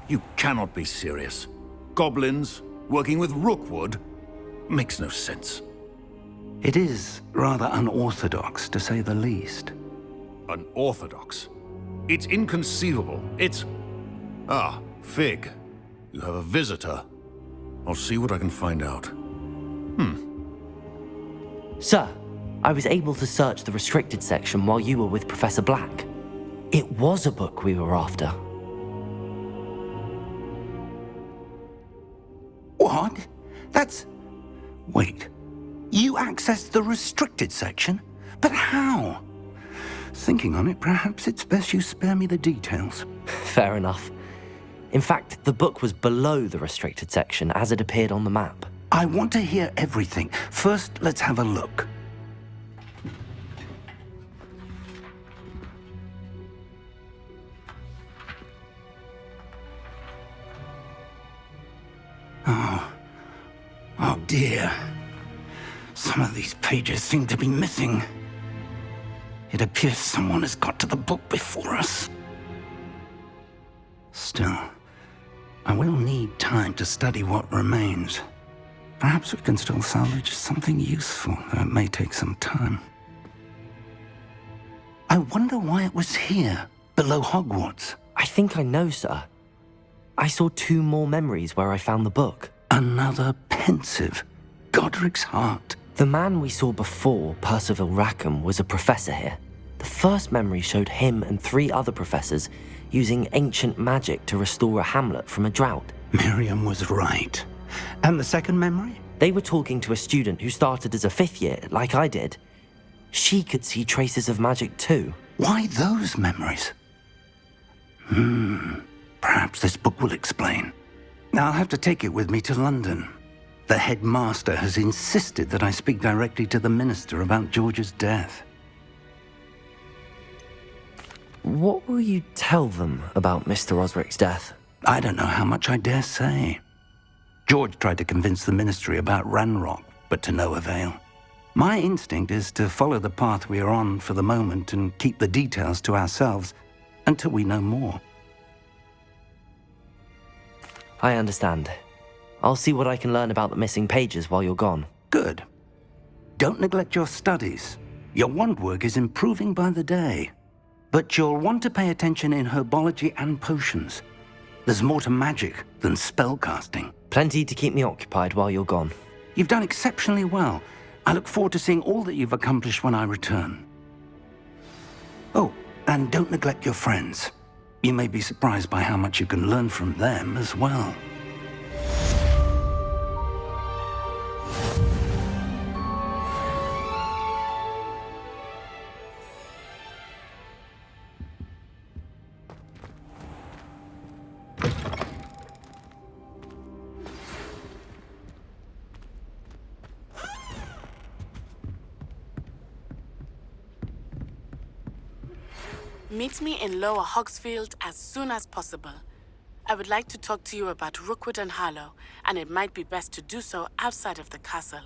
You cannot be serious. Goblins, working with Rookwood? Makes no sense. It is rather unorthodox, to say the least. Unorthodox? It's inconceivable. It's... Ah, Fig. You have a visitor. I'll see what I can find out. Sir, I was able to search the restricted section while you were with Professor Black. It was a book we were after. What? That's... Wait. You accessed the restricted section? But how? Thinking on it, perhaps it's best you spare me the details. Fair enough. In fact, the book was below the restricted section as it appeared on the map. I want to hear everything. First, let's have a look. Oh dear. Some of these pages seem to be missing. It appears someone has got to the book before us. Still, I will need time to study what remains. Perhaps we can still salvage something useful, though it may take some time. I wonder why it was here, below Hogwarts. I think I know, sir. I saw 2 more memories where I found the book. Another pensive. Godric's heart. The man we saw before, Percival Rackham, was a professor here. The first memory showed him and 3 other professors using ancient magic to restore a hamlet from a drought. Miriam was right. And the second memory? They were talking to a student who started as a 5th year, like I did. She could see traces of magic too. Why those memories? Perhaps this book will explain. Now I'll have to take it with me to London. The headmaster has insisted that I speak directly to the minister about George's death. What will you tell them about Mr. Osric's death? I don't know how much I dare say. George tried to convince the ministry about Ranrock, but to no avail. My instinct is to follow the path we are on for the moment and keep the details to ourselves until we know more. I understand. I'll see what I can learn about the missing pages while you're gone. Good. Don't neglect your studies. Your wand work is improving by the day. But you'll want to pay attention in herbology and potions. There's more to magic than spellcasting. Plenty to keep me occupied while you're gone. You've done exceptionally well. I look forward to seeing all that you've accomplished when I return. Oh, and don't neglect your friends. You may be surprised by how much you can learn from them as well. Meet me in Lower Hogsfield as soon as possible. I would like to talk to you about Rookwood and Harlow, and it might be best to do so outside of the castle.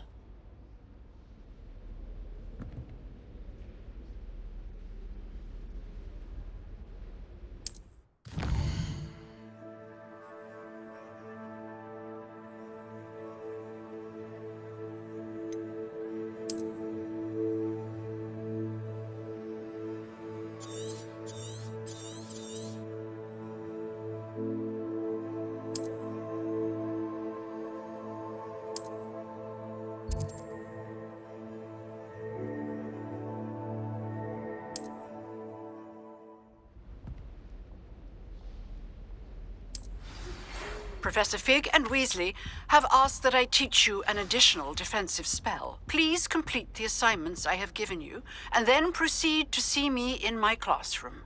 Professor Fig and Weasley have asked that I teach you an additional defensive spell. Please complete the assignments I have given you, and then proceed to see me in my classroom.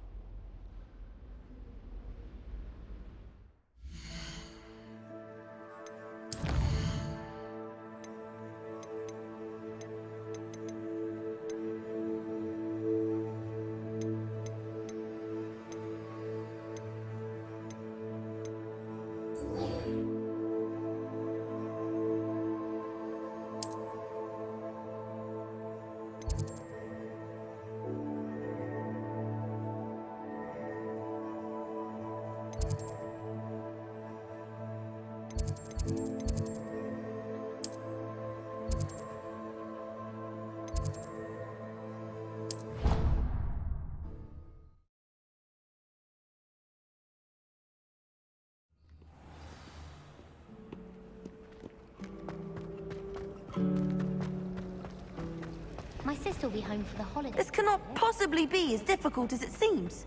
sister will be home for the holidays. This cannot possibly be as difficult as it seems.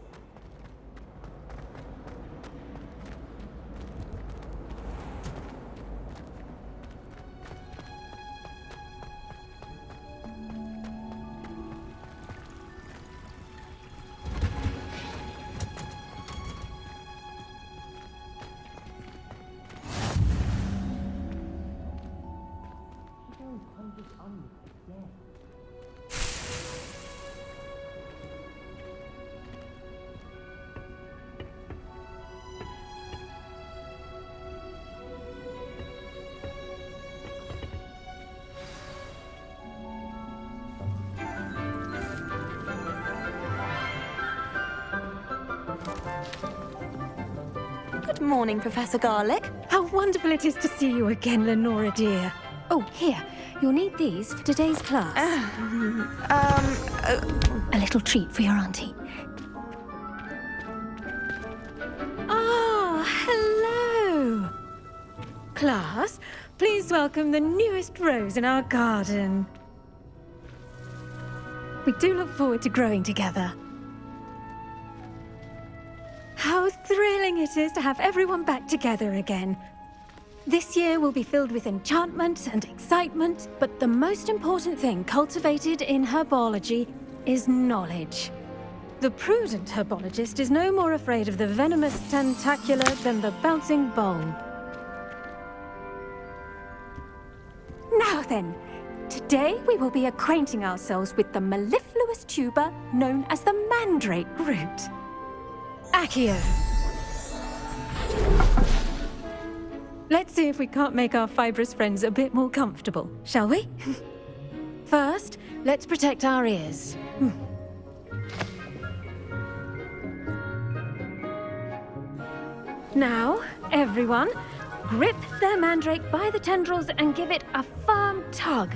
Good morning, Professor Garlick. How wonderful it is to see you again, Lenora dear. Oh, here. You'll need these for today's class. A little treat for your auntie. Ah, hello. Class, please welcome the newest rose in our garden. We do look forward to growing together. How thrilling it is to have everyone back together again. This year will be filled with enchantment and excitement, but the most important thing cultivated in herbology is knowledge. The prudent herbologist is no more afraid of the venomous tentacular than the bouncing bulb. Now then, today we will be acquainting ourselves with the mellifluous tuber known as the mandrake root. Accio. Let's see if we can't make our fibrous friends a bit more comfortable, shall we? First, let's protect our ears. Now, everyone, grip their mandrake by the tendrils and give it a firm tug.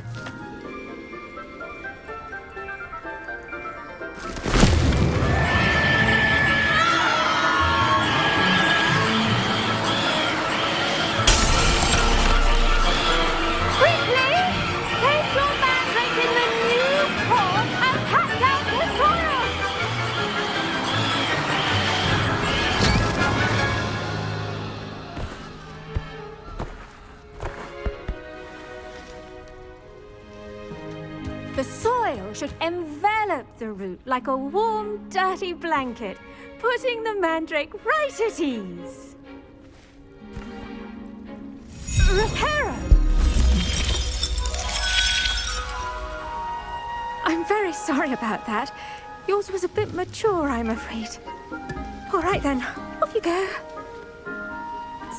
The soil should envelop the root like a warm, dirty blanket, putting the mandrake right at ease. Reparo! I'm very sorry about that. Yours was a bit mature, I'm afraid. All right then, off you go.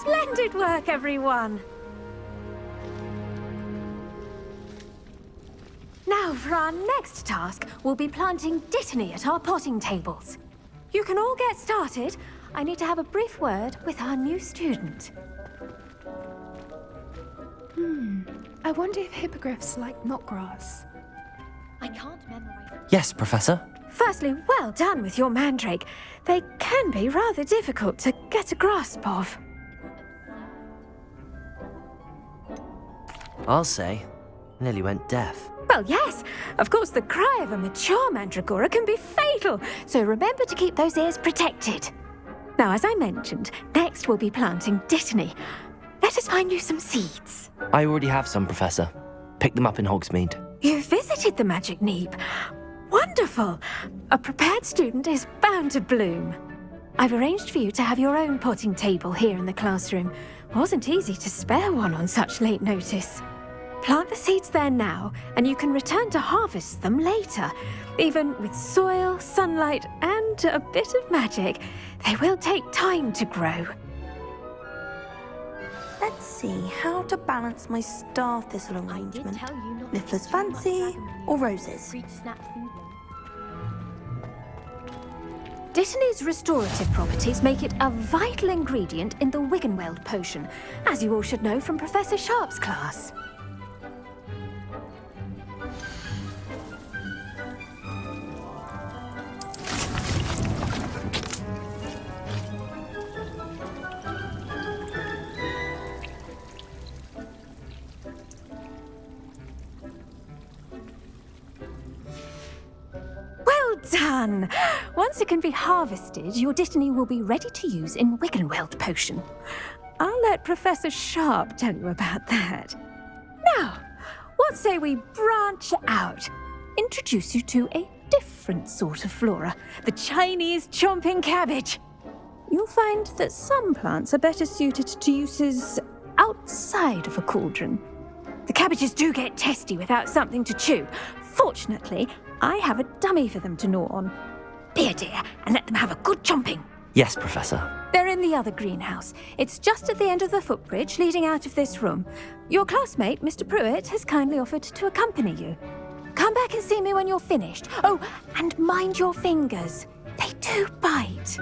Splendid work, everyone. Now, for our next task, we'll be planting dittany at our potting tables. You can all get started. I need to have a brief word with our new student. I wonder if hippogriffs like knotgrass. I can't memorize. Yes, Professor. Firstly, well done with your mandrake. They can be rather difficult to get a grasp of. I'll say, nearly went deaf. Well, yes. Of course, the cry of a mature mandragora can be fatal, so remember to keep those ears protected. Now, as I mentioned, next we'll be planting dittany. Let us find you some seeds. I already have some, Professor. Pick them up in Hogsmeade. You visited the Magic Neep. Wonderful. A prepared student is bound to bloom. I've arranged for you to have your own potting table here in the classroom. Wasn't easy to spare one on such late notice. Plant the seeds there now, and you can return to harvest them later. Even with soil, sunlight, and a bit of magic, they will take time to grow. Let's see how to balance my star thistle arrangement. Niffler's fancy or roses? Dittany's restorative properties make it a vital ingredient in the Wiggenweld potion, as you all should know from Professor Sharp's class. done. Once it can be harvested, your Dittany will be ready to use in Wiggenweld potion. I'll let Professor Sharp tell you about that. Now, what say we branch out? Introduce you to a different sort of flora, the Chinese chomping cabbage. You'll find that some plants are better suited to uses outside of a cauldron. The cabbages do get testy without something to chew. Fortunately, I have a dummy for them to gnaw on. Be a dear and let them have a good chomping. Yes, Professor. They're in the other greenhouse. It's just at the end of the footbridge leading out of this room. Your classmate, Mr. Pruitt, has kindly offered to accompany you. Come back and see me when you're finished. Oh, and mind your fingers. They do bite.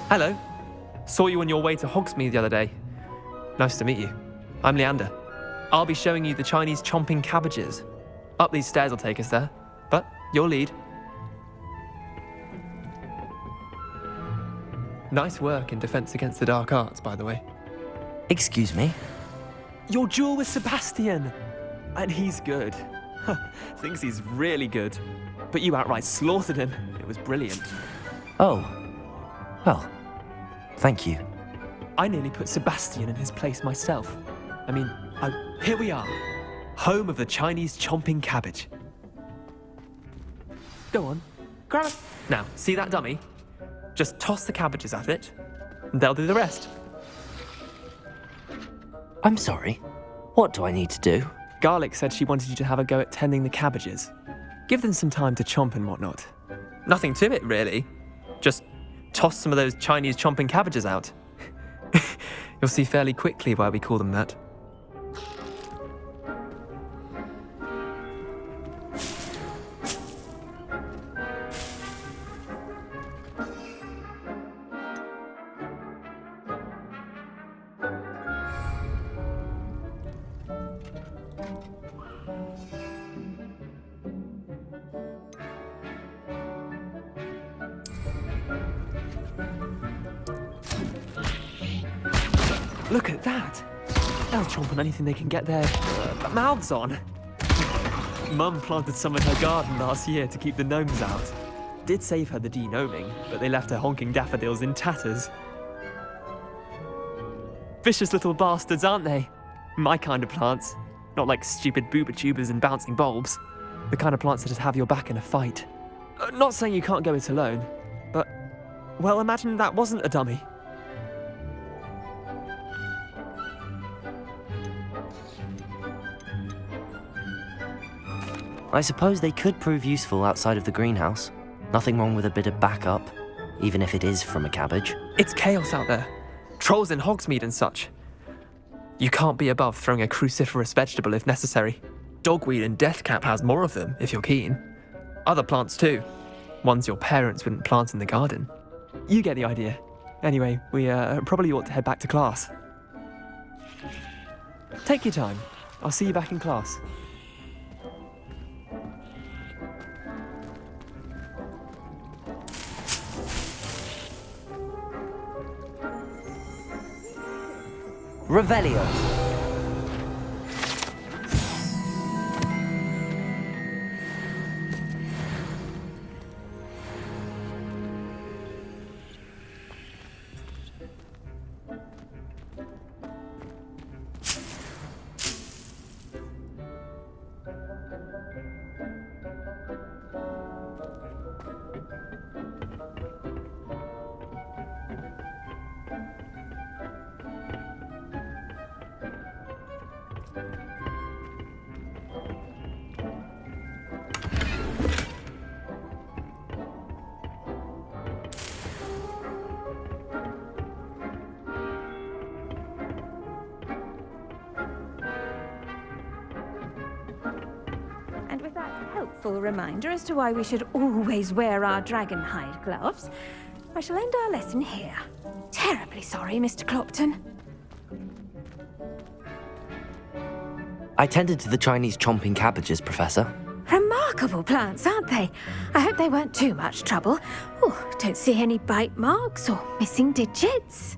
Hello. Saw you on your way to Hogsmeade the other day. Nice to meet you. I'm Leander. I'll be showing you the Chinese chomping cabbages. Up these stairs will take us there, but your lead. Nice work in Defense Against the Dark Arts, by the way. Excuse me? Your duel with Sebastian! And he's good. Thinks he's really good. But you outright slaughtered him. It was brilliant. Oh. Well, thank you. I nearly put Sebastian in his place myself. I mean, here we are. Home of the Chinese chomping cabbage. Go on, grab it. Now, see that dummy? Just toss the cabbages at it, and they'll do the rest. I'm sorry. What do I need to do? Garlic said she wanted you to have a go at tending the cabbages. Give them some time to chomp and whatnot. Nothing to it, really. Just toss some of those Chinese chomping cabbages out. You'll see fairly quickly why we call them that. Look at that! They'll chomp on anything they can get their mouths on. Mum planted some in her garden last year to keep the gnomes out. Did save her the de-gnoming, but they left her honking daffodils in tatters. Vicious little bastards, aren't they? My kind of plants. Not like stupid booba tubers and bouncing bulbs. The kind of plants that just have your back in a fight. Not saying you can't go it alone, but, well, imagine that wasn't a dummy. I suppose they could prove useful outside of the greenhouse. Nothing wrong with a bit of backup, even if it is from a cabbage. It's chaos out there. Trolls in Hogsmeade and such. You can't be above throwing a cruciferous vegetable if necessary. Dogweed and deathcap has more of them, if you're keen. Other plants too. Ones your parents wouldn't plant in the garden. You get the idea. Anyway, we probably ought to head back to class. Take your time. I'll see you back in class. Revelio. Helpful reminder as to why we should always wear our dragon hide gloves, I shall end our lesson here. Terribly sorry, Mr. Clopton. I tended to the Chinese chomping cabbages, Professor. Remarkable plants, aren't they? I hope they weren't too much trouble. Oh, don't see any bite marks or missing digits.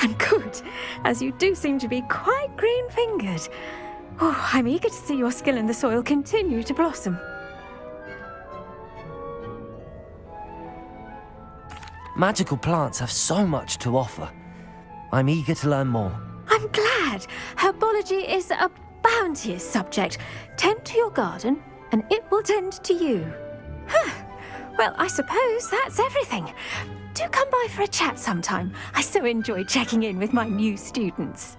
And good, as you do seem to be quite green-fingered. Oh, I'm eager to see your skill in the soil continue to blossom. Magical plants have so much to offer. I'm eager to learn more. I'm glad. Herbology is a bounteous subject. Tend to your garden, and it will tend to you. Well, I suppose that's everything. Do come by for a chat sometime. I so enjoy checking in with my new students.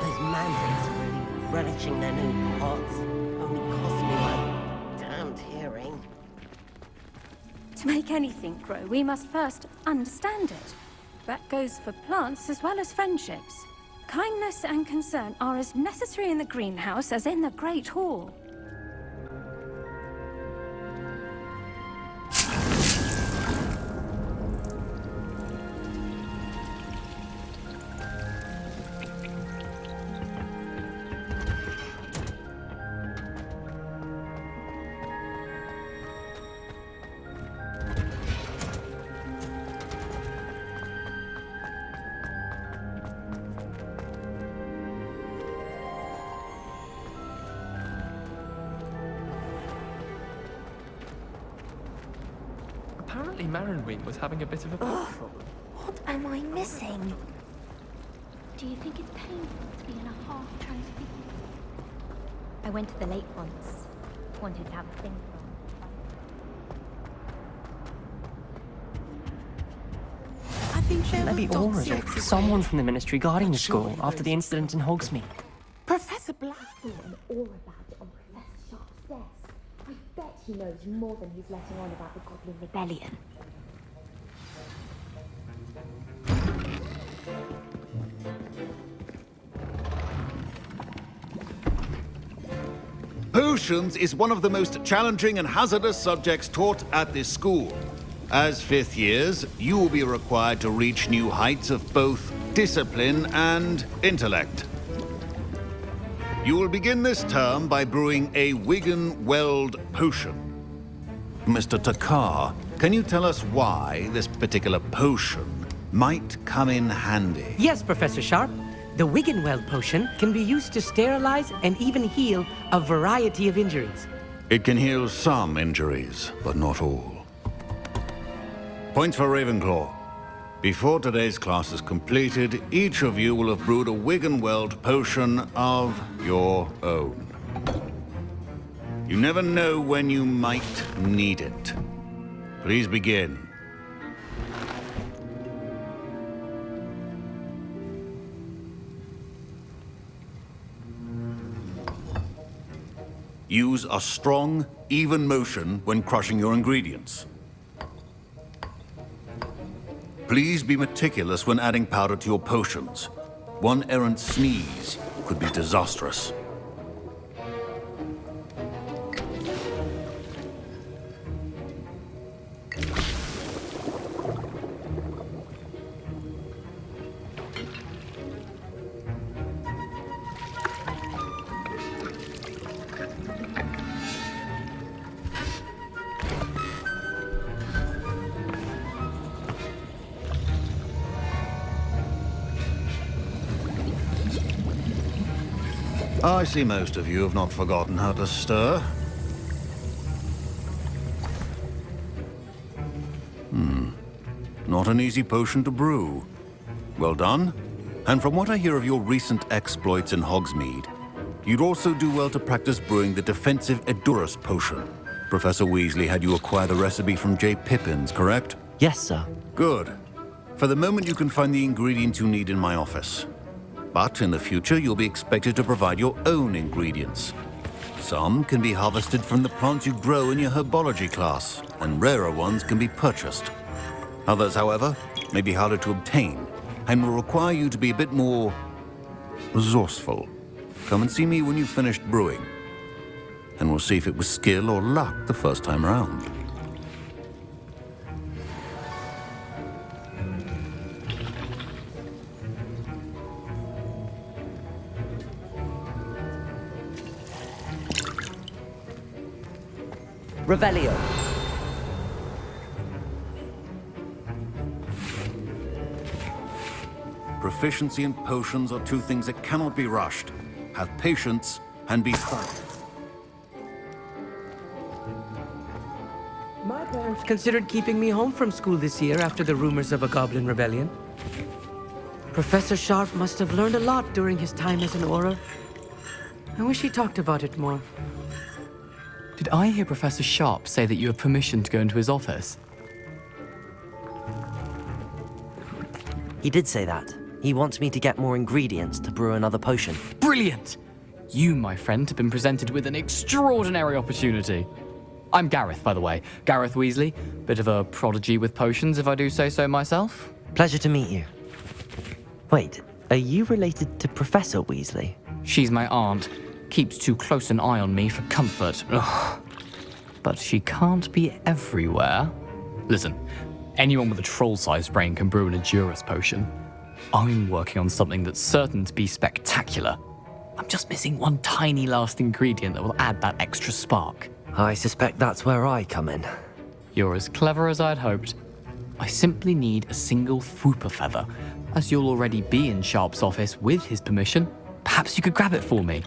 Those mandates are really relishing their new pots. Only cost me my damned hearing. To make anything grow, we must first understand it. That goes for plants as well as friendships. Kindness and concern are as necessary in the greenhouse as in the Great Hall. Apparently Merlin was having a bit of a problem. What am I missing? Do you think it's painful to be in a half-transfigured? I went to the lake once. Wanted to have a thing I think there Maybe were Aura's or dogs someone from the ministry guarding the school after the incident in Hogsmeade. Professor Black. and Ollivander on Professor Sharp's desk. I bet he knows more than he's letting on about the Goblin Rebellion. Potions is one of the most challenging and hazardous subjects taught at this school. As fifth years, you will be required to reach new heights of both discipline and intellect. You will begin this term by brewing a Wiggenweld potion. Mr. Takar, can you tell us why this particular potion might come in handy? Yes, Professor Sharp. The Wiggenweld potion can be used to sterilize and even heal a variety of injuries. It can heal some injuries, but not all. Points for Ravenclaw. Before today's class is completed, each of you will have brewed a Wiggenweld potion of your own. You never know when you might need it. Please begin. Use a strong, even motion when crushing your ingredients. Please be meticulous when adding powder to your potions. One errant sneeze could be disastrous. I see most of you have not forgotten how to stir. Not an easy potion to brew. Well done. And from what I hear of your recent exploits in Hogsmeade, you'd also do well to practice brewing the defensive Edurus potion. Professor Weasley had you acquire the recipe from J. Pippin's, correct? Yes, sir. Good. For the moment, you can find the ingredients you need in my office. But in the future, you'll be expected to provide your own ingredients. Some can be harvested from the plants you grow in your Herbology class, and rarer ones can be purchased. Others, however, may be harder to obtain, and will require you to be a bit more resourceful. Come and see me when you've finished brewing, and we'll see if it was skill or luck the first time around. Revelio. Proficiency and potions are two things that cannot be rushed. Have patience and be thorough. My parents considered keeping me home from school this year after the rumors of a goblin rebellion. Professor Sharp must have learned a lot during his time as an Auror. I wish he talked about it more. Did I hear Professor Sharp say that you have permission to go into his office? He did say that. He wants me to get more ingredients to brew another potion. Brilliant! You, my friend, have been presented with an extraordinary opportunity. I'm Gareth, by the way. Gareth Weasley. Bit of a prodigy with potions, if I do say so myself. Pleasure to meet you. Wait, are you related to Professor Weasley? She's my aunt. Keeps too close an eye on me for comfort. Ugh. But she can't be everywhere. Listen, anyone with a troll-sized brain can brew an Endurance potion. I'm working on something that's certain to be spectacular. I'm just missing one tiny last ingredient that will add that extra spark. I suspect that's where I come in. You're as clever as I'd hoped. I simply need a single Fwooper feather. As you'll already be in Sharp's office with his permission, perhaps you could grab it for me.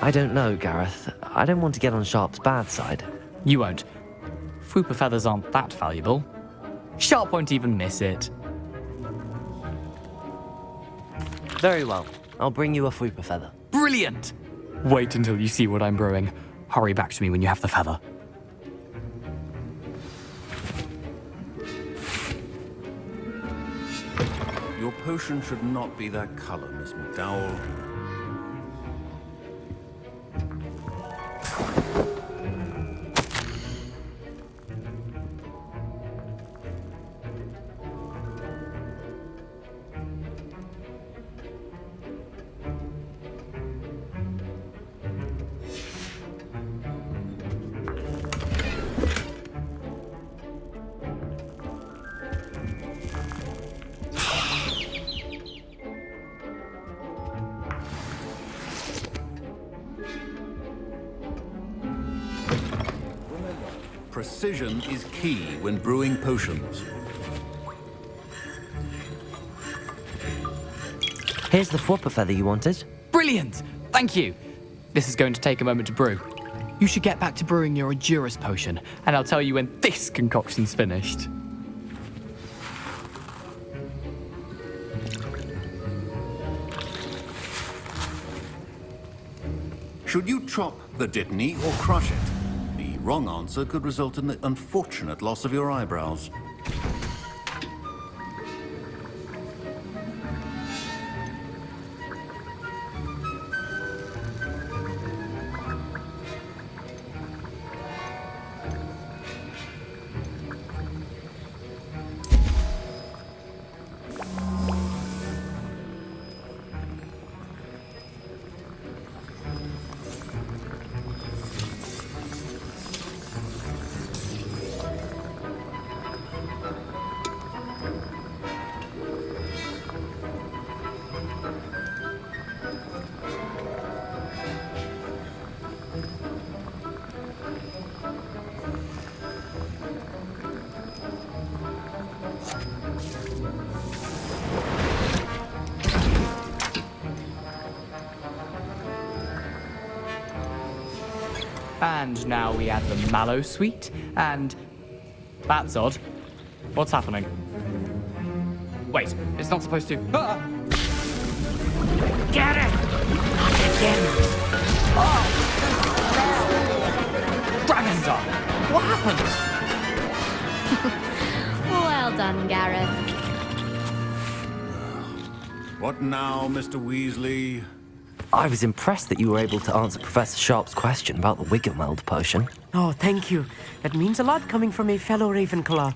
I don't know, Gareth. I don't want to get on Sharp's bad side. You won't. Fwooper feathers aren't that valuable. Sharp won't even miss it. Very well. I'll bring you a Fwooper feather. Brilliant! Wait until you see what I'm brewing. Hurry back to me when you have the feather. Your potion should not be that color, Miss McDowell. Precision is key when brewing potions. Here's the Fwooper feather you wanted. Brilliant! Thank you! This is going to take a moment to brew. You should get back to brewing your Endurance potion, and I'll tell you when this concoction's finished. Should you chop the Dittany or crush it? The wrong answer could result in the unfortunate loss of your eyebrows. And now we add the mallow sweet, and... That's odd. What's happening? Wait, it's not supposed to... Ah! Get it! Not again! Oh! Dragon's Eye! What happened? Well done, Gareth. What now, Mr. Weasley? I was impressed that you were able to answer Professor Sharp's question about the Wiggenweld potion. Oh, thank you. That means a lot coming from a fellow Ravenclaw.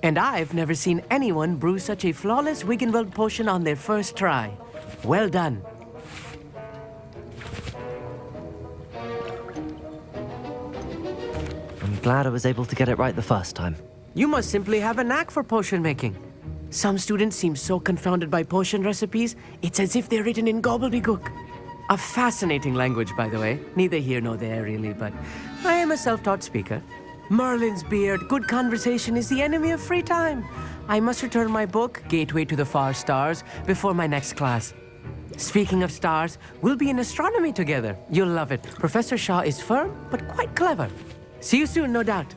And I've never seen anyone brew such a flawless Wiggenweld potion on their first try. Well done. I'm glad I was able to get it right the first time. You must simply have a knack for potion making. Some students seem so confounded by potion recipes, it's as if they're written in gobbledygook. A fascinating language, by the way. Neither here nor there, really, but I am a self-taught speaker. Merlin's beard. Good conversation is the enemy of free time. I must return my book, Gateway to the Far Stars, before my next class. Speaking of stars, we'll be in astronomy together. You'll love it. Professor Shaw is firm, but quite clever. See you soon, no doubt.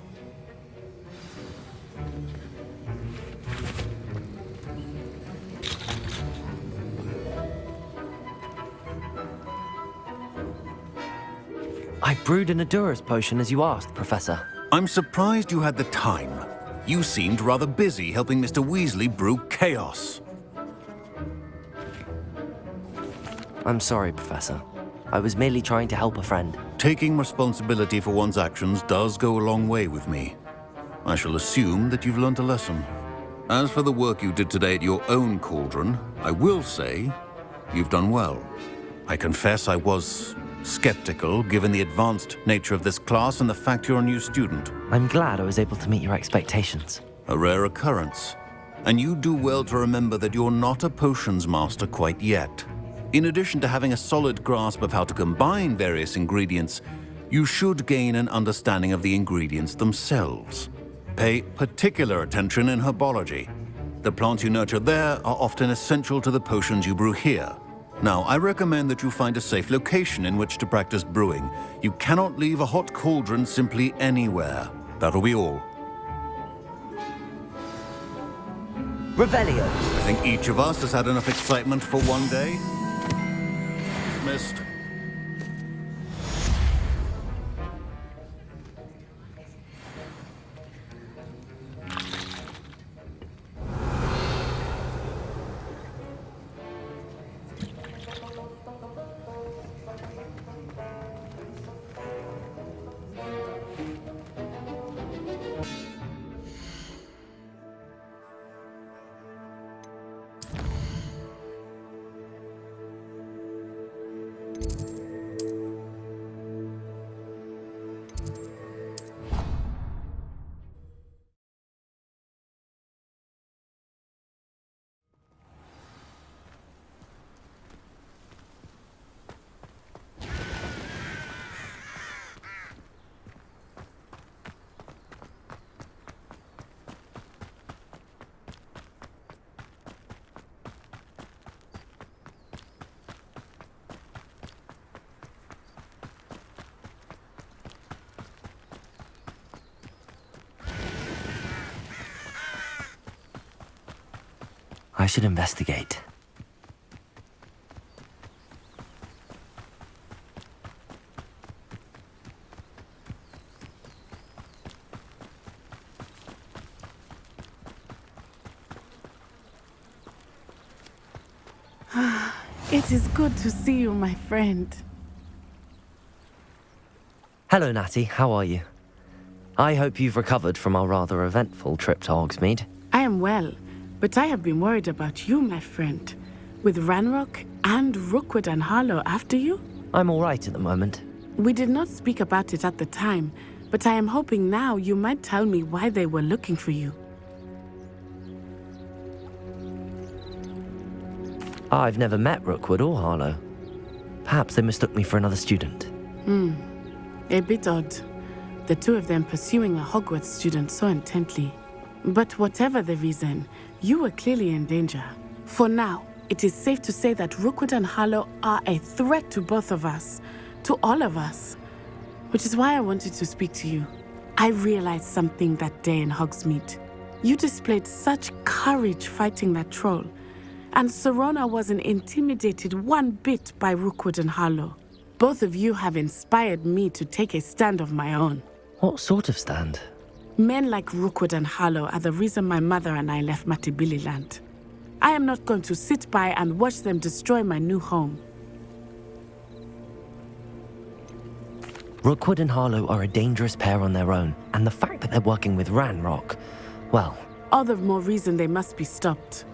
I brewed an Adura's potion as you asked, Professor. I'm surprised you had the time. You seemed rather busy helping Mr. Weasley brew chaos. I'm sorry, Professor. I was merely trying to help a friend. Taking responsibility for one's actions does go a long way with me. I shall assume that you've learnt a lesson. As for the work you did today at your own cauldron, I will say you've done well. I confess I was skeptical, given the advanced nature of this class and the fact you're a new student. I'm glad I was able to meet your expectations. A rare occurrence. And you do well to remember that you're not a potions master quite yet. In addition to having a solid grasp of how to combine various ingredients, you should gain an understanding of the ingredients themselves. Pay particular attention in herbology. The plants you nurture there are often essential to the potions you brew here. Now, I recommend that you find a safe location in which to practice brewing. You cannot leave a hot cauldron simply anywhere. That'll be all. Revelio. I think each of us has had enough excitement for one day. Dismissed. I should investigate. It is good to see you, my friend. Hello, Natty. How are you? I hope you've recovered from our rather eventful trip to Hogsmeade. I am well, but I have been worried about you, my friend. With Ranrock and Rookwood and Harlow after you? I'm all right at the moment. We did not speak about it at the time, but I am hoping now you might tell me why they were looking for you. I've never met Rookwood or Harlow. Perhaps they mistook me for another student. A bit odd. The two of them pursuing a Hogwarts student so intently. But whatever the reason, you were clearly in danger. For now, it is safe to say that Rookwood and Harlow are a threat to both of us, to all of us. Which is why I wanted to speak to you. I realized something that day in Hogsmeade. You displayed such courage fighting that troll. And Serona wasn't intimidated one bit by Rookwood and Harlow. Both of you have inspired me to take a stand of my own. What sort of stand? Men like Rookwood and Harlow are the reason my mother and I left Matibili land. I am not going to sit by and watch them destroy my new home. Rookwood and Harlow are a dangerous pair on their own, and the fact that they're working with Ranrock, well... All the more reason they must be stopped.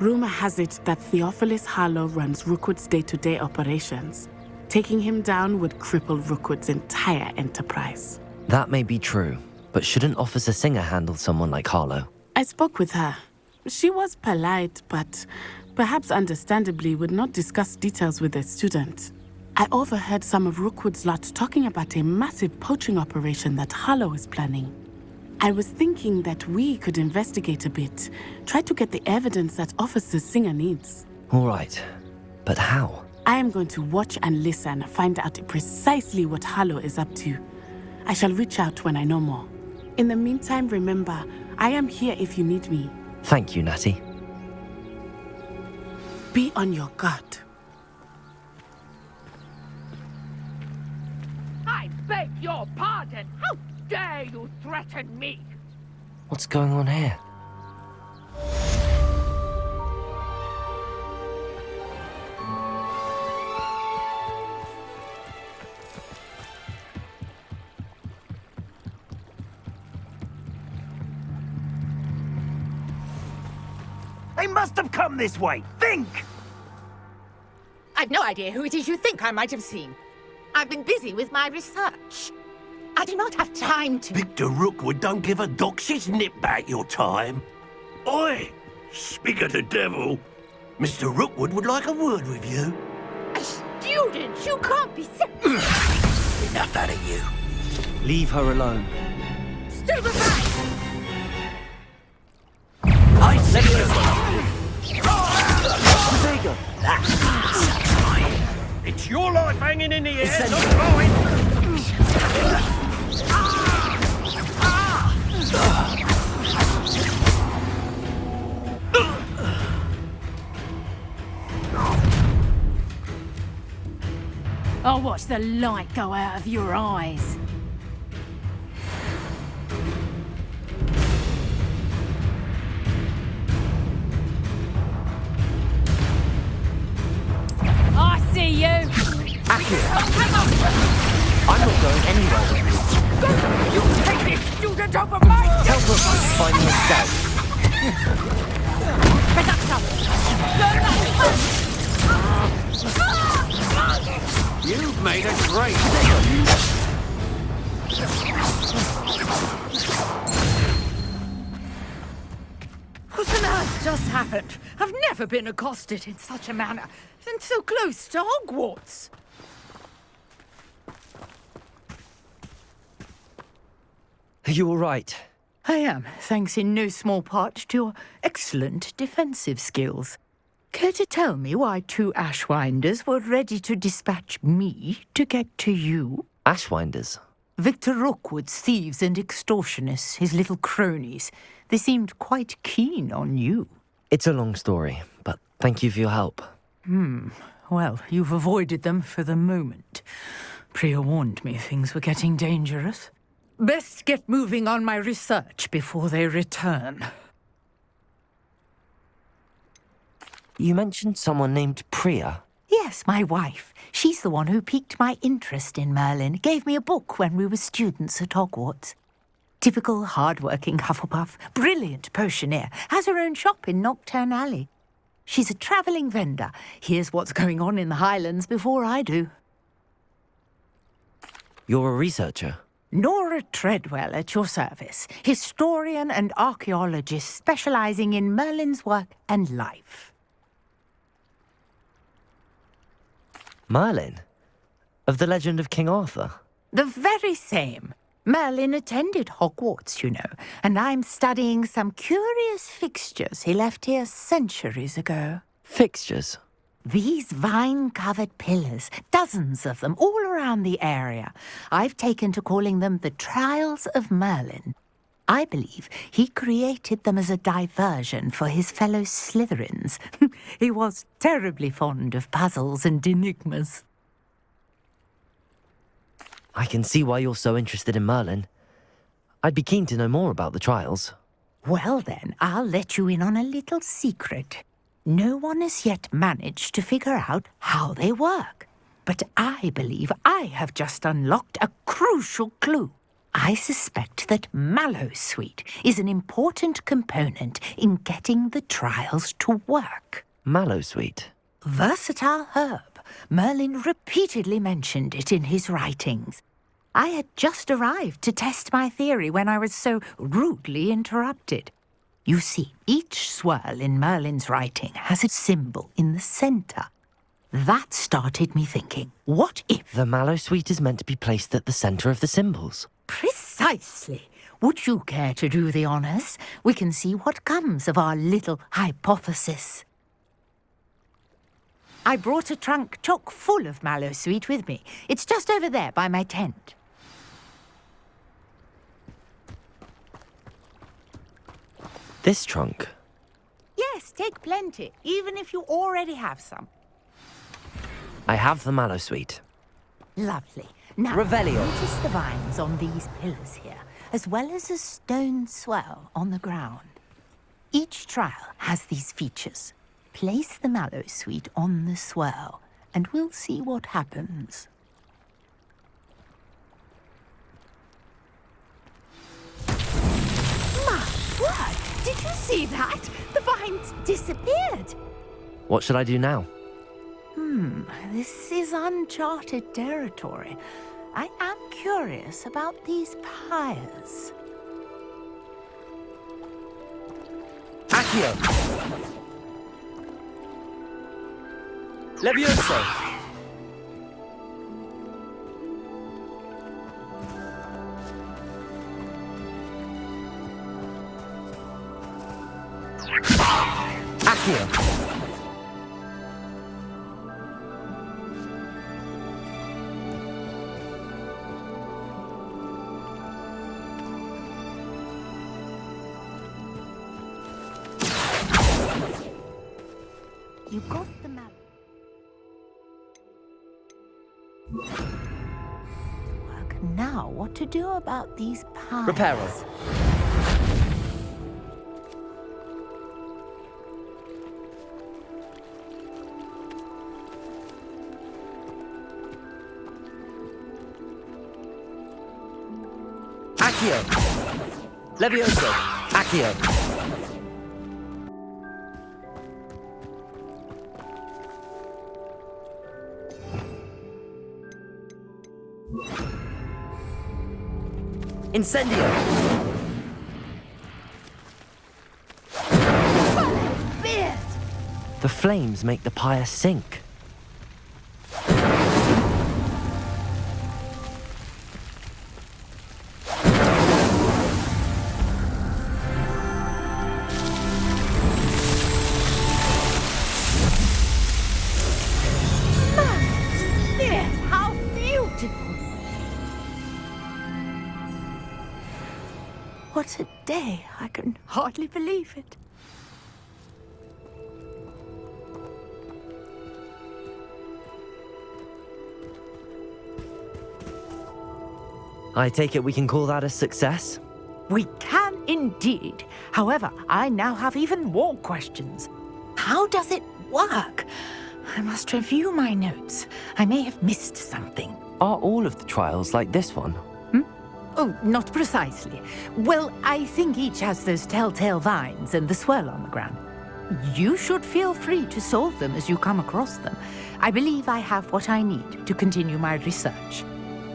Rumor has it that Theophilus Harlow runs Rookwood's day-to-day operations. Taking him down would cripple Rookwood's entire enterprise. That may be true, but shouldn't Officer Singer handle someone like Harlow? I spoke with her. She was polite, but perhaps understandably would not discuss details with a student. I overheard some of Rookwood's lot talking about a massive poaching operation that Harlow is planning. I was thinking that we could investigate a bit, try to get the evidence that Officer Singer needs. All right, but how? I am going to watch and listen, find out precisely what Harlow is up to. I shall reach out when I know more. In the meantime, remember, I am here if you need me. Thank you, Natty. Be on your guard. I beg your pardon! How dare you threaten me? What's going on here? They must have come this way. Think! I've no idea who it is you think I might have seen. I've been busy with my research. I do not have time to... Victor Rookwood don't give a doxy's nip back your time. Oi! Speak of the devil. Mr. Rookwood would like a word with you. A student? You can't be so... Enough out of you. Leave her alone. Stupefy! I said you... It's your life hanging in the air, not mine! I'll watch the light go out of your eyes. I see you! Accurate. I'm not going anywhere with you. You take this student over my... Tell Rookwood to find me himself. You've made a great What on earth just happened? I've never been accosted in such a manner, and so close to Hogwarts. Are you all right? I am, thanks in no small part to your excellent defensive skills. Care to tell me why 2 Ashwinders were ready to dispatch me to get to you? Ashwinders? Victor Rookwood's thieves and extortionists, his little cronies. They seemed quite keen on you. It's a long story, but thank you for your help. Well, you've avoided them for the moment. Priya warned me things were getting dangerous. Best get moving on my research before they return. You mentioned someone named Priya. Yes, my wife. She's the one who piqued my interest in Merlin. Gave me a book when we were students at Hogwarts. Typical hard-working Hufflepuff, brilliant potioneer, has her own shop in Knockturn Alley. She's a travelling vendor. Hears what's going on in the Highlands before I do. You're a researcher? Nora Treadwell at your service, historian and archaeologist specialising in Merlin's work and life. Merlin? Of the legend of King Arthur? The very same. Merlin attended Hogwarts, you know, and I'm studying some curious fixtures he left here centuries ago. Fixtures? These vine-covered pillars, dozens of them, all around the area. I've taken to calling them the Trials of Merlin. I believe he created them as a diversion for his fellow Slytherins. He was terribly fond of puzzles and enigmas. I can see why you're so interested in Merlin. I'd be keen to know more about the trials. Well then, I'll let you in on a little secret. No one has yet managed to figure out how they work. But I believe I have just unlocked a crucial clue. I suspect that Mallowsweet is an important component in getting the trials to work. Mallowsweet? Versatile herb. Merlin repeatedly mentioned it in his writings. I had just arrived to test my theory when I was so rudely interrupted. You see, each swirl in Merlin's writing has a symbol in the centre. That started me thinking, what if... The mallow sweet is meant to be placed at the center of the symbols. Precisely. Would you care to do the honors? We can see what comes of our little hypothesis. I brought a trunk chock full of mallow sweet with me. It's just over there by my tent. This trunk? Yes, take plenty, even if you already have some. I have the mallow sweet. Lovely. Now, Revelio. Notice the vines on these pillars here, as well as a stone swell on the ground. Each trial has these features. Place the mallow sweet on the swell, and we'll see what happens. My word! Did you see that? The vines disappeared! What should I do now? This is uncharted territory. I am curious about these pyres. Accio! Levioso! Accio! You got the map. Work now. What to do about these piles? Reparo. Accio. Levioso. Accio. Incendio! The flames make the pyre sink. How beautiful! What a day! I can hardly believe it. I take it we can call that a success? We can indeed. However, I now have even more questions. How does it work? I must review my notes. I may have missed something. Are all of the trials like this one? Oh, not precisely. Well, I think each has those telltale vines and the swirl on the ground. You should feel free to solve them as you come across them. I believe I have what I need to continue my research.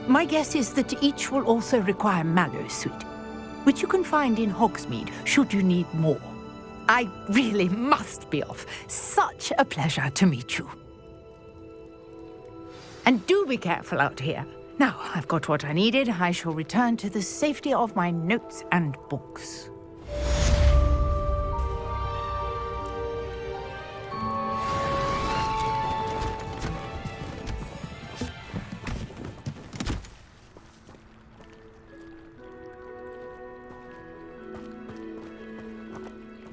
My guess is that each will also require mallow sweet, which you can find in Hogsmeade should you need more. I really must be off. Such a pleasure to meet you. And do be careful out here. Now, I've got what I needed. I shall return to the safety of my notes and books.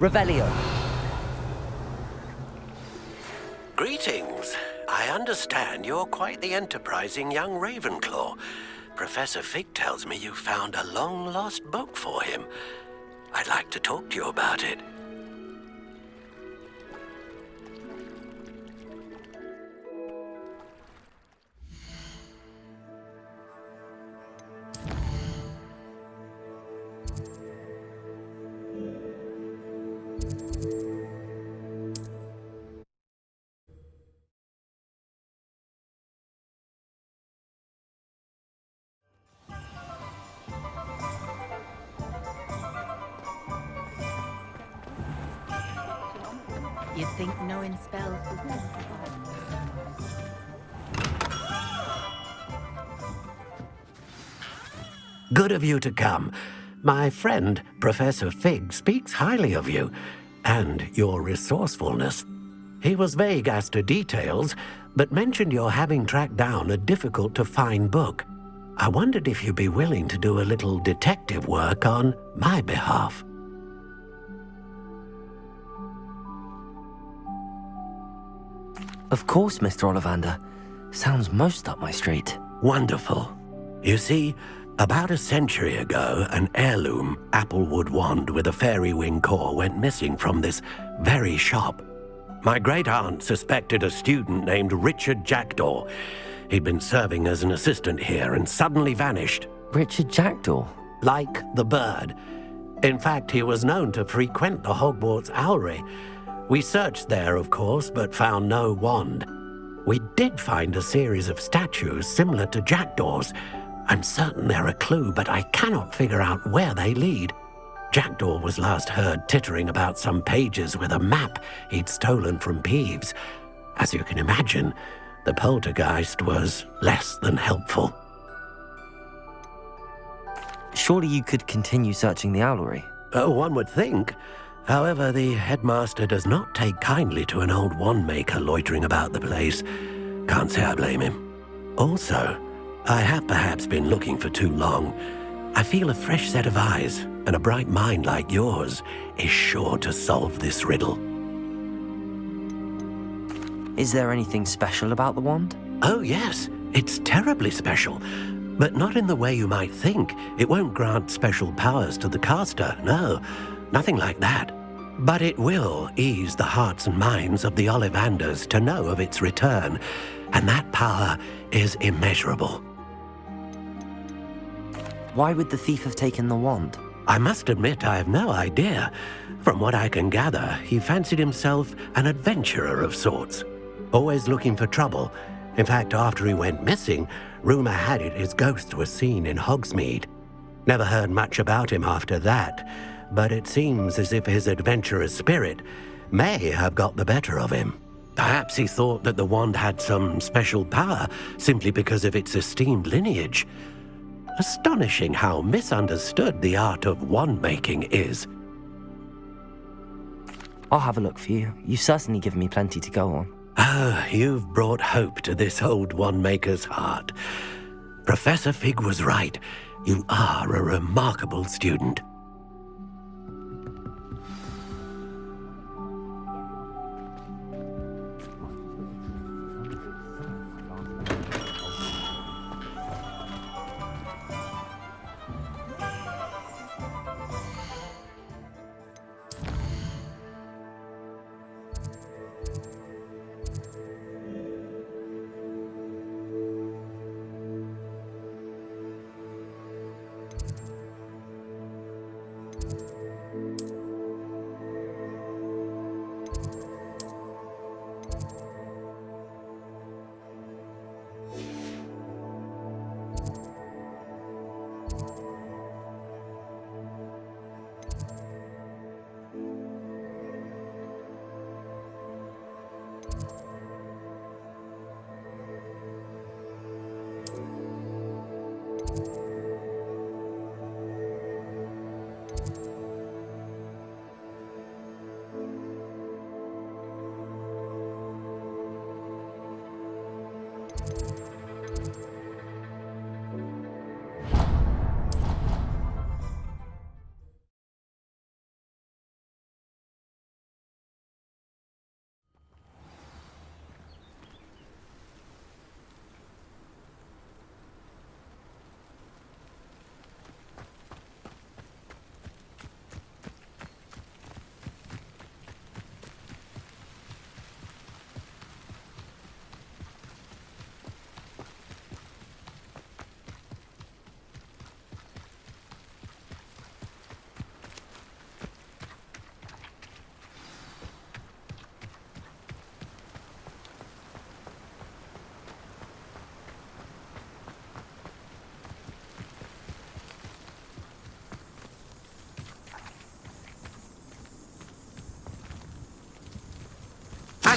Revelio. Greetings. I understand you're quite the enterprising young Ravenclaw. Professor Fig tells me you found a long-lost book for him. I'd like to talk to you about it. You'd think knowing spells was simplified. Good of you to come. My friend, Professor Fig, speaks highly of you and your resourcefulness. He was vague as to details, but mentioned your having tracked down a difficult-to-find book. I wondered if you'd be willing to do a little detective work on my behalf. Of course, Mr. Ollivander. Sounds most up my street. Wonderful. You see, about a century ago, an heirloom applewood wand with a fairy wing core went missing from this very shop. My great-aunt suspected a student named Richard Jackdaw. He'd been serving as an assistant here and suddenly vanished. Richard Jackdaw? Like the bird. In fact, he was known to frequent the Hogwarts Owlery. We searched there, of course, but found no wand. We did find a series of statues similar to Jackdaw's. I'm certain they're a clue, but I cannot figure out where they lead. Jackdaw was last heard tittering about some pages with a map he'd stolen from Peeves. As you can imagine, the poltergeist was less than helpful. Surely you could continue searching the owlery. Oh, one would think. However, the headmaster does not take kindly to an old wand-maker loitering about the place. Can't say I blame him. Also, I have perhaps been looking for too long. I feel a fresh set of eyes and a bright mind like yours is sure to solve this riddle. Is there anything special about the wand? Oh yes, it's terribly special. But not in the way you might think. It won't grant special powers to the caster, no. Nothing like that. But it will ease the hearts and minds of the Ollivanders to know of its return, and that power is immeasurable. Why would the thief have taken the wand? I must admit I have no idea. From what I can gather, he fancied himself an adventurer of sorts. Always looking for trouble. In fact, after he went missing, rumor had it his ghost was seen in Hogsmeade. Never heard much about him after that, but it seems as if his adventurous spirit may have got the better of him. Perhaps he thought that the wand had some special power simply because of its esteemed lineage. Astonishing how misunderstood the art of wand-making is. I'll have a look for you. You've certainly given me plenty to go on. Oh, you've brought hope to this old wand-maker's heart. Professor Fig was right. You are a remarkable student.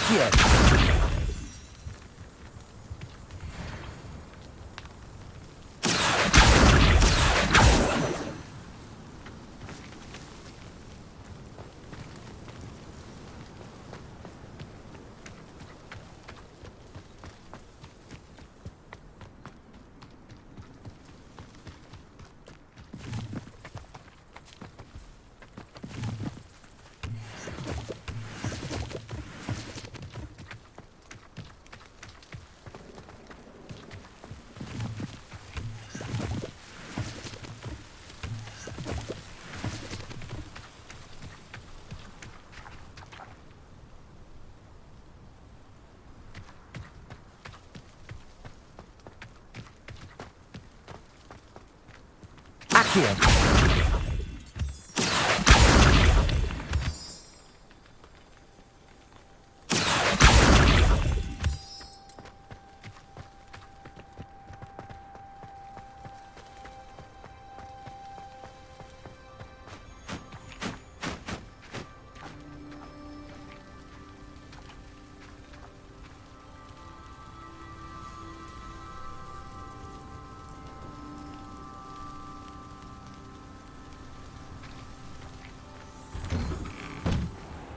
Accio! Accio!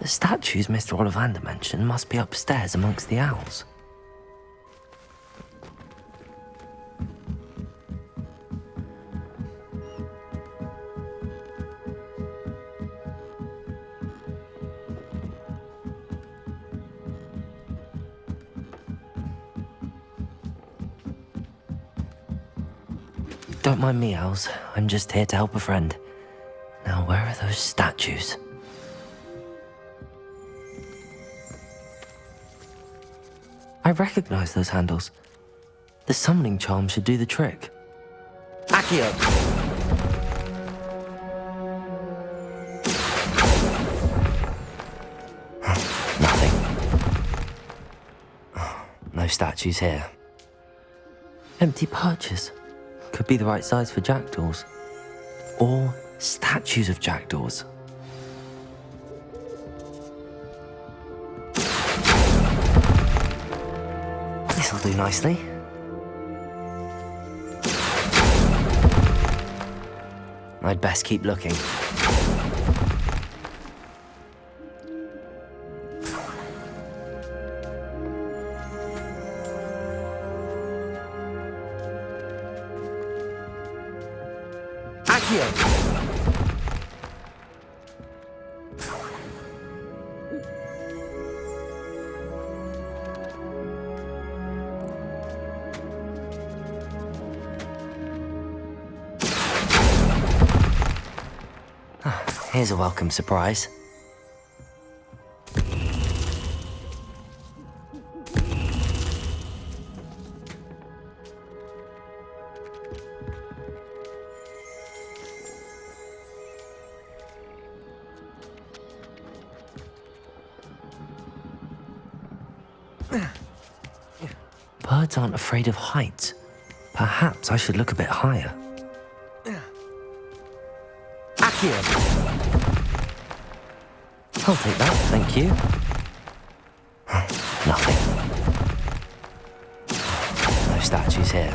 The statues Mr. Ollivander mentioned must be upstairs amongst the owls. Don't mind me, owls. I'm just here to help a friend. Now, where are those statues? I recognize those handles. The summoning charm should do the trick. Accio! Nothing. No statues here. Empty perches. Could be the right size for jackdaws. Or statues of jackdaws. This'll do nicely. I'd best keep looking. Accio! Here's a welcome surprise. Birds aren't afraid of heights. Perhaps I should look a bit higher. Accio! I'll take that, thank you. Nothing. No statues here.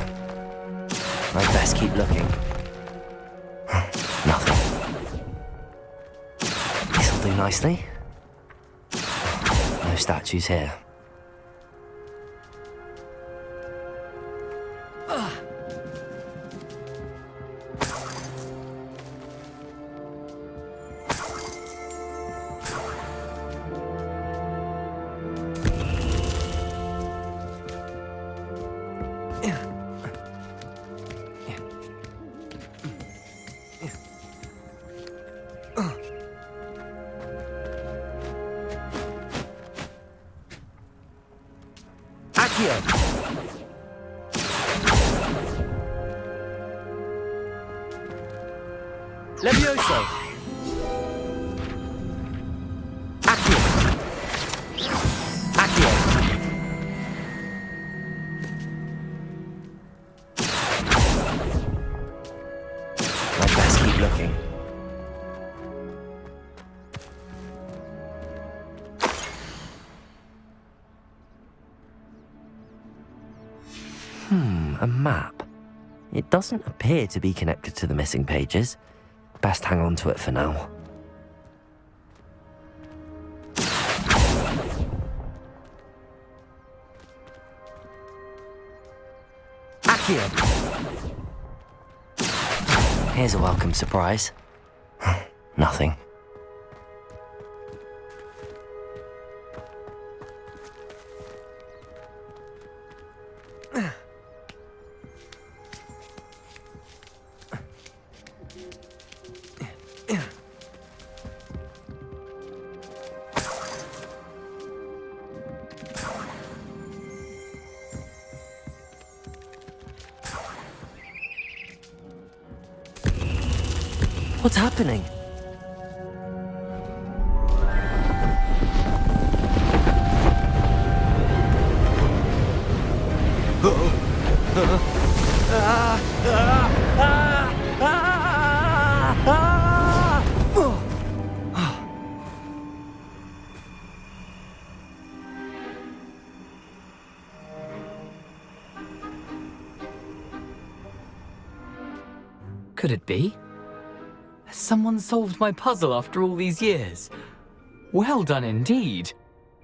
I'd best keep looking. Nothing. This'll do nicely. No statues here. Levioso! Accio! Accio! I'd best keep looking. a map. It doesn't appear to be connected to the missing pages. Best hang on to it for now. Accio! Here's a welcome surprise. Nothing. What's happening? Could it be? Has someone solved my puzzle after all these years? Well done indeed.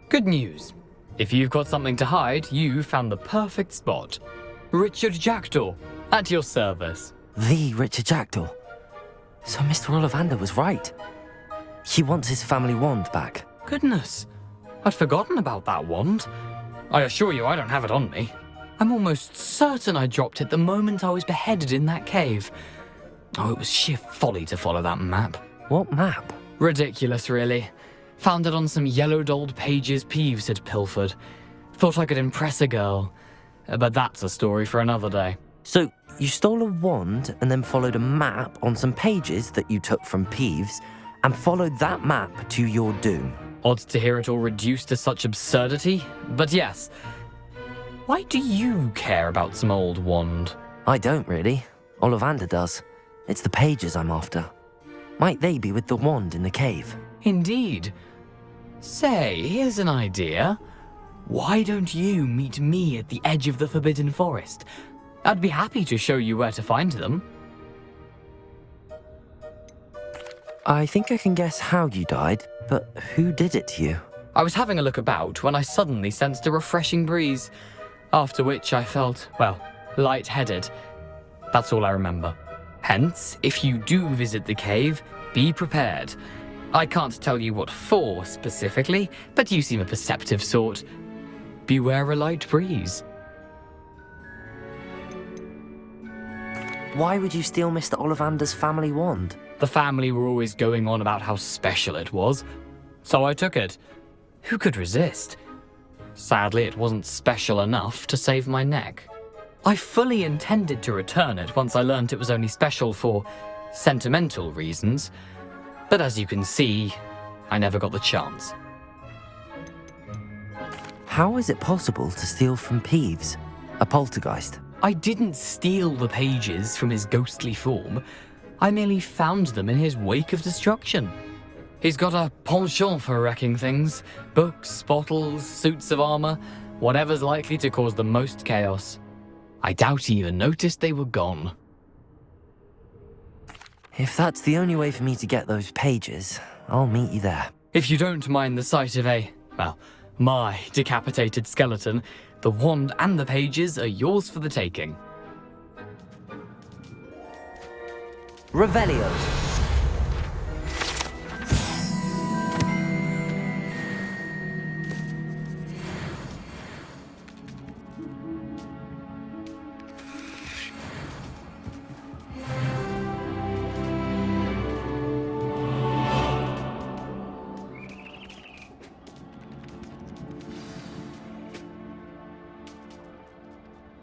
Good news. If you've got something to hide, you found the perfect spot. Richard Jackdaw, at your service. The Richard Jackdaw. So Mr. Ollivander was right. He wants his family wand back. Goodness, I'd forgotten about that wand. I assure you I don't have it on me. I'm almost certain I dropped it the moment I was beheaded in that cave. Oh, it was sheer folly to follow that map. What map? Ridiculous, really. Found it on some yellowed old pages Peeves had pilfered. Thought I could impress a girl. But that's a story for another day. So, you stole a wand and then followed a map on some pages that you took from Peeves and followed that map to your doom. Odd to hear it all reduced to such absurdity, but yes. Why do you care about some old wand? I don't really. Ollivander does. It's the pages I'm after. Might they be with the wand in the cave? Indeed. Say, here's an idea. Why don't you meet me at the edge of the Forbidden Forest? I'd be happy to show you where to find them. I think I can guess how you died, but who did it to you? I was having a look about when I suddenly sensed a refreshing breeze, after which I felt, well, lightheaded. That's all I remember. Hence, if you do visit the cave, be prepared. I can't tell you what for specifically, but you seem a perceptive sort. Beware a light breeze. Why would you steal Mr. Ollivander's family wand? The family were always going on about how special it was, so I took it. Who could resist? Sadly, it wasn't special enough to save my neck. I fully intended to return it once I learned it was only special for sentimental reasons, but as you can see, I never got the chance. How is it possible to steal from Peeves, a poltergeist? I didn't steal the pages from his ghostly form. I merely found them in his wake of destruction. He's got a penchant for wrecking things. Books, bottles, suits of armor, whatever's likely to cause the most chaos. I doubt he even noticed they were gone. If that's the only way for me to get those pages, I'll meet you there. If you don't mind the sight of my decapitated skeleton, the wand and the pages are yours for the taking. Revelio.